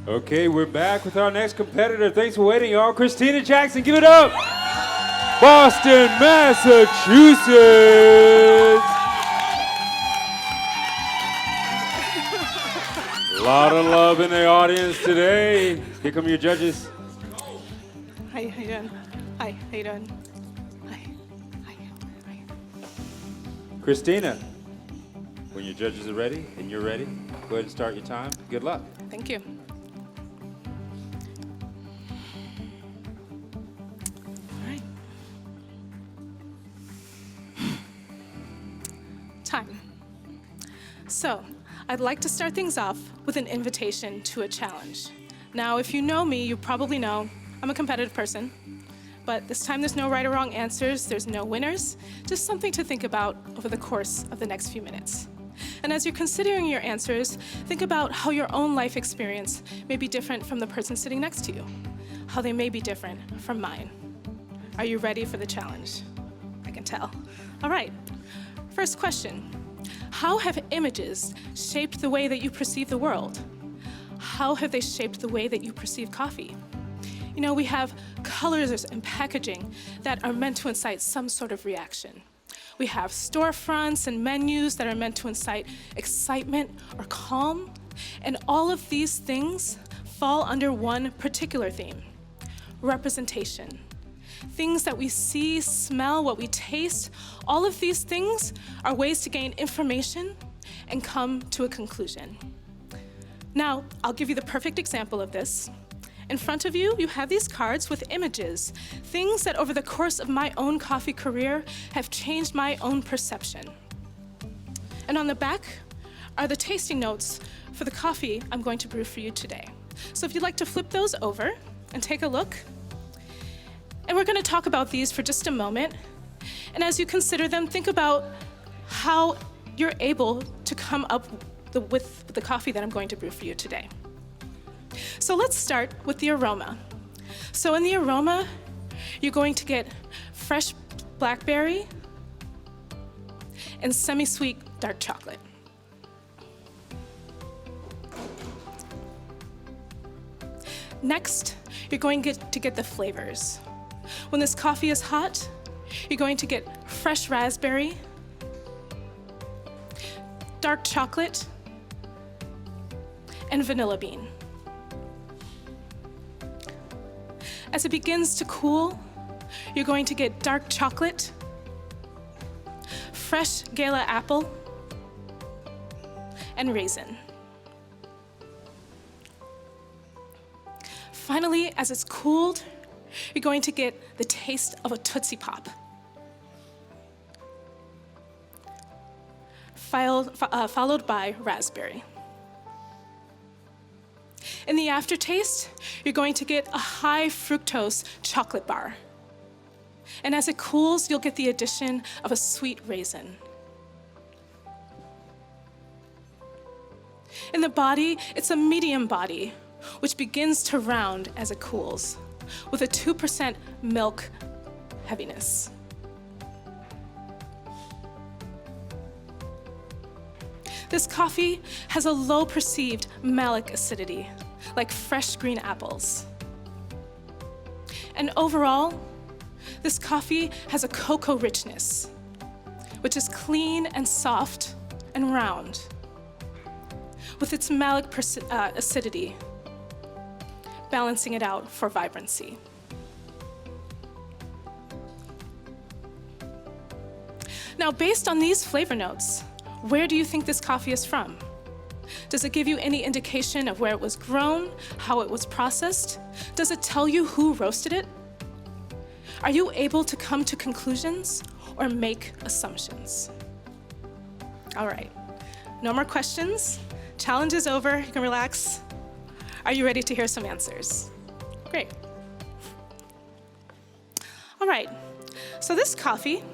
Okay, we're back with our next competitor. Thanks for waiting, y'all. Kristina Jackson, give it up. Boston, Massachusetts. A lot of love in the audience today. Here come your judges. Hi, how you doing? Hi, how you doing? Hi, hi, hi. Kristina, when your judges are ready and you're ready, go ahead and start your time. Good luck. Thank you. All right. Time. So, I'd like to start things off with an invitation to a challenge. Now, if you know me, you probably know I'm a competitive person, but this time there's no right or wrong answers, there's no winners, just something to think about over the course of the next few minutes. And as you're considering your answers, think about how your own life experience may be different from the person sitting next to you, how they may be different from mine. Are you ready for the challenge? I can tell. All right, first question. How have images shaped the way that you perceive the world? How have they shaped the way that you perceive coffee? You know, we have colors and packaging that are meant to incite some sort of reaction. We have storefronts and menus that are meant to incite excitement or calm. And all of these things fall under one particular theme: representation. Things that we see, smell, what we taste, all of these things are ways to gain information and come to a conclusion. Now, I'll give you the perfect example of this. In front of you, you have these cards with images, things that over the course of my own coffee career have changed my own perception. And on the back are the tasting notes for the coffee I'm going to brew for you today. So if you'd like to flip those over and take a look. And we're going to talk about these for just a moment. And as you consider them, think about how you're able to come up with the coffee that I'm going to brew for you today. So let's start with the aroma. So in the aroma, you're going to get fresh blackberry and semi-sweet dark chocolate. Next, you're going to get the flavors. When this coffee is hot, you're going to get fresh raspberry, dark chocolate, and vanilla bean. As it begins to cool, you're going to get dark chocolate, fresh Gala apple, and raisin. Finally, as it's cooled, you're going to get the taste of a Tootsie Pop, followed by raspberry. In the aftertaste, you're going to get a high fructose chocolate bar. And as it cools, you'll get the addition of a sweet raisin. In the body, it's a medium body, which begins to round as it cools, with a 2% milk heaviness. This coffee has a low perceived malic acidity, like fresh green apples. And overall, this coffee has a cocoa richness, which is clean and soft and round, with its malic acidity, balancing it out for vibrancy. Now, based on these flavor notes, where do you think this coffee is from? Does it give you any indication of where it was grown, how it was processed? Does it tell you who roasted it? Are you able to come to conclusions or make assumptions? All right, no more questions. Challenge is over, you can relax. Are you ready to hear some answers? Great. All right, so this coffee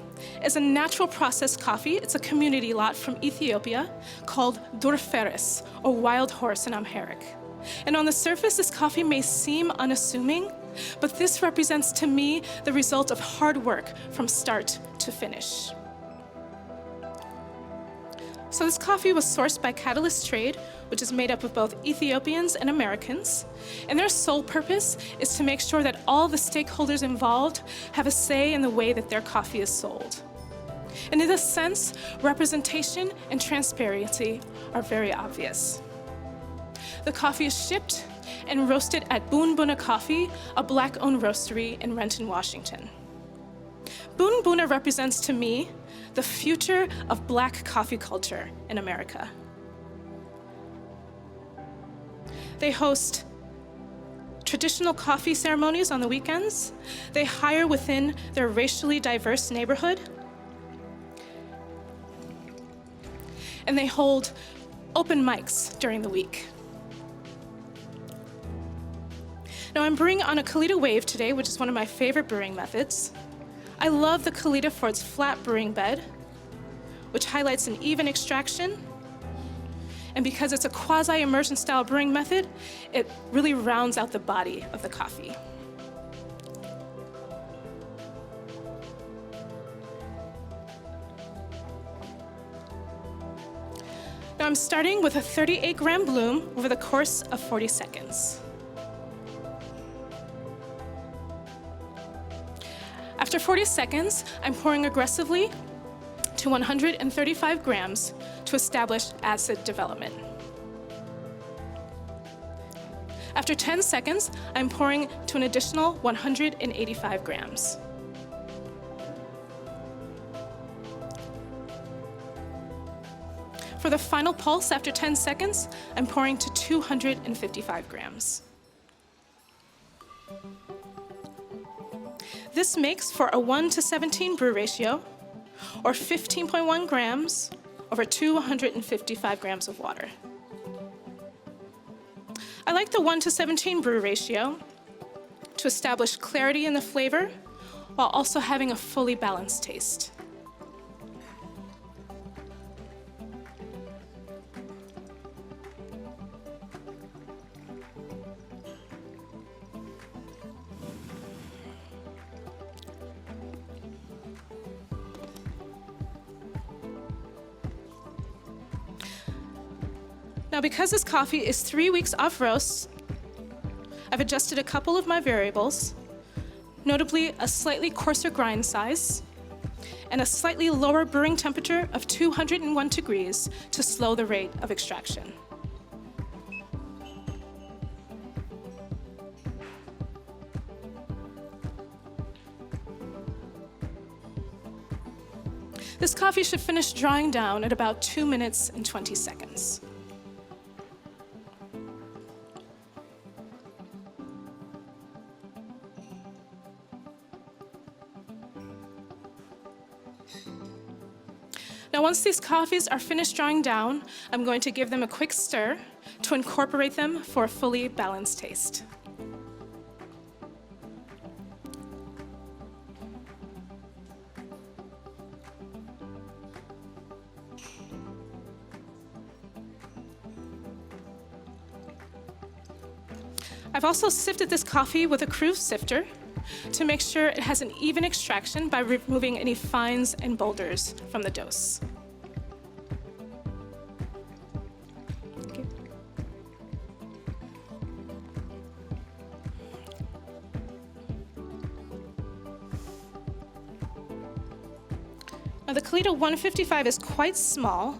is a natural processed coffee. It's a community lot from Ethiopia called Durferes, or wild horse in Amharic. And on the surface, this coffee may seem unassuming, but this represents to me the result of hard work from start to finish. So this coffee was sourced by Catalyst Trade, which is made up of both Ethiopians and Americans, and their sole purpose is to make sure that all the stakeholders involved have a say in the way that their coffee is sold. And in this sense, representation and transparency are very obvious. The coffee is shipped and roasted at Boon Boona Coffee, a Black-owned roastery in Renton, Washington. Boon Boona represents to me the future of Black coffee culture in America. They host traditional coffee ceremonies on the weekends. They hire within their racially diverse neighborhood. And they hold open mics during the week. Now I'm brewing on a Kalita Wave today, which is one of my favorite brewing methods. I love the Kalita for its flat brewing bed, which highlights an even extraction. And because it's a quasi-immersion style brewing method, it really rounds out the body of the coffee. Now I'm starting with a 38-gram bloom over the course of 40 seconds. After 40 seconds, I'm pouring aggressively to 135 grams to establish acid development. After 10 seconds, I'm pouring to an additional 185 grams. For the final pulse after 10 seconds, I'm pouring to 255 grams. This makes for a 1:17 brew ratio, or 15.1 grams over 255 grams of water. I like the 1:17 brew ratio to establish clarity in the flavor while also having a fully balanced taste. Now, because this coffee is 3 weeks off roast, I've adjusted a couple of my variables, notably a slightly coarser grind size and a slightly lower brewing temperature of 201 degrees to slow the rate of extraction. This coffee should finish drying down at about 2 minutes and 20 seconds. Now, once these coffees are finished drying down, I'm going to give them a quick stir to incorporate them for a fully balanced taste. I've also sifted this coffee with a Crew sifter to make sure it has an even extraction by removing any fines and boulders from the dose. Okay. Now the Kalita 155 is quite small,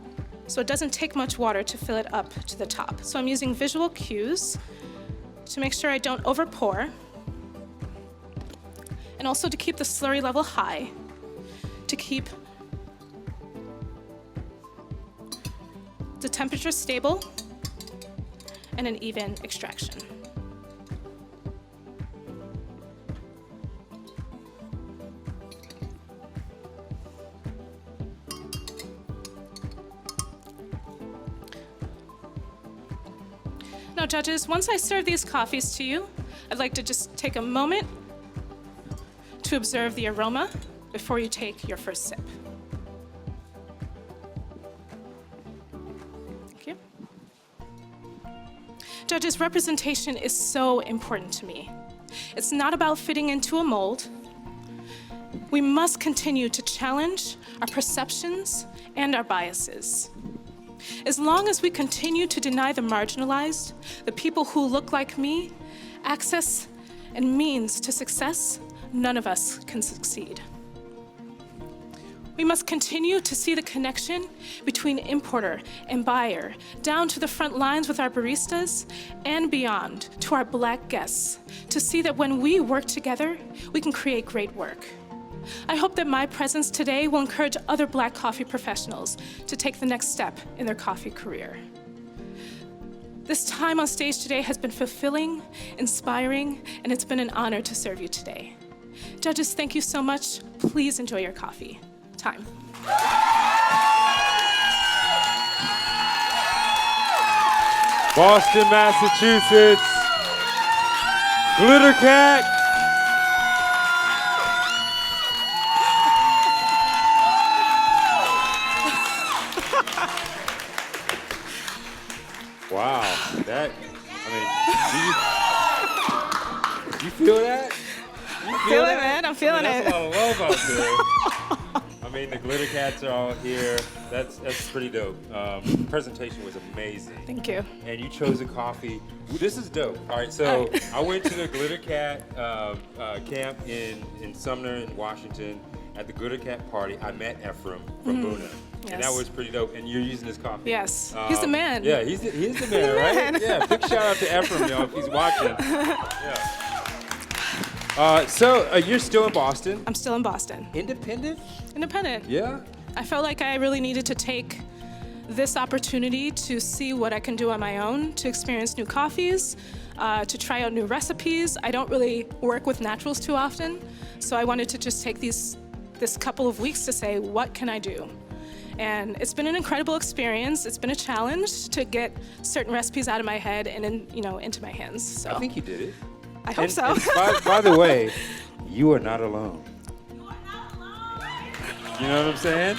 so it doesn't take much water to fill it up to the top. So I'm using visual cues to make sure I don't over pour, and also to keep the slurry level high, to keep the temperature stable and an even extraction. Now, judges, once I serve these coffees to you, I'd like to just take a moment to observe the aroma before you take your first sip. Thank you. Judges, representation is so important to me. It's not about fitting into a mold. We must continue to challenge our perceptions and our biases. As long as we continue to deny the marginalized, the people who look like me, access and means to success, none of us can succeed. We must continue to see the connection between importer and buyer, down to the front lines with our baristas and beyond to our Black guests, to see that when we work together, we can create great work. I hope that my presence today will encourage other Black coffee professionals to take the next step in their coffee career. This time on stage today has been fulfilling, inspiring, and it's been an honor to serve you today. Judges, thank you so much. Please enjoy your coffee. Time. Boston, Massachusetts, Glitter Cat. Wow, that, do you feel that? You Feel it, man. I'm feeling that's it. a lot of love out there. I mean, the Glitter Cats are all here. That's pretty dope. Presentation was amazing. Thank you. And you chose a coffee. Ooh, this is dope. All right, so I went to the Glitter Cat camp in Sumner in Washington. At the Glitter Cat party, I met Ephraim from Boona. And that was pretty dope. And you're using this coffee. Yes, he's the man. Yeah, he's the man, right? Yeah, big shout out to Ephraim, y'all, if he's watching. Yeah. So you're still in Boston? I'm still in Boston. Independent? Independent. Yeah. I felt like I really needed to take this opportunity to see what I can do on my own, to experience new coffees, to try out new recipes. I don't really work with naturals too often, so I wanted to just take this couple of weeks to say, what can I do? And it's been an incredible experience. It's been a challenge to get certain recipes out of my head and into my hands. So I think you did it. I hope so. And by the way, you are not alone. You are not alone. You know what I'm saying?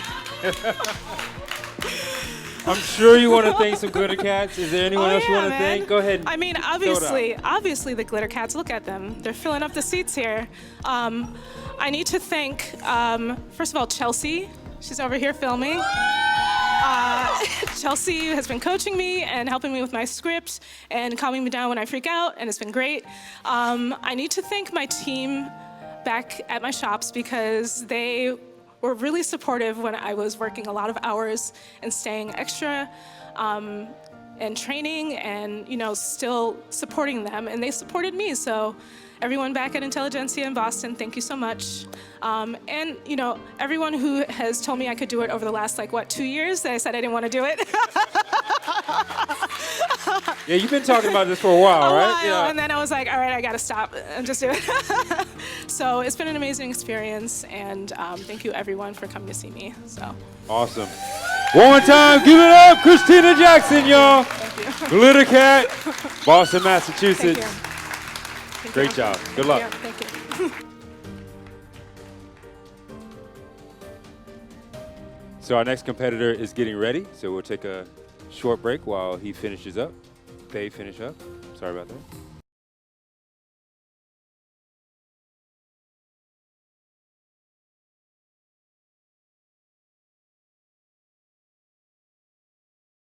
I'm sure you want to thank some Glitter Cats. Is there anyone else you want to thank? Go ahead. I mean, obviously the Glitter Cats, look at them. They're filling up the seats here. I need to thank, first of all, Chelsea. She's over here filming. Chelsea has been coaching me and helping me with my script and calming me down when I freak out, and it's been great. I need to thank my team back at my shops because they were really supportive when I was working a lot of hours and staying extra and training and, still supporting them, and they supported me. So everyone back at Intelligentsia in Boston, thank you so much. And, everyone who has told me I could do it over the last, 2 years that I said I didn't want to do it. Yeah, you've been talking about this for a while, right? Yeah. And then I was like, all right, I got to stop and just do it. So it's been an amazing experience, and thank you, everyone, for coming to see me. So awesome. One more time, give it up, Kristina Jackson, y'all. Thank you. Glitter Cat, Boston, Massachusetts. Thank you. Great job. Good luck. Thank you. So our next competitor is getting ready, so we'll take a short break while he finishes up. They finish up. Sorry about that.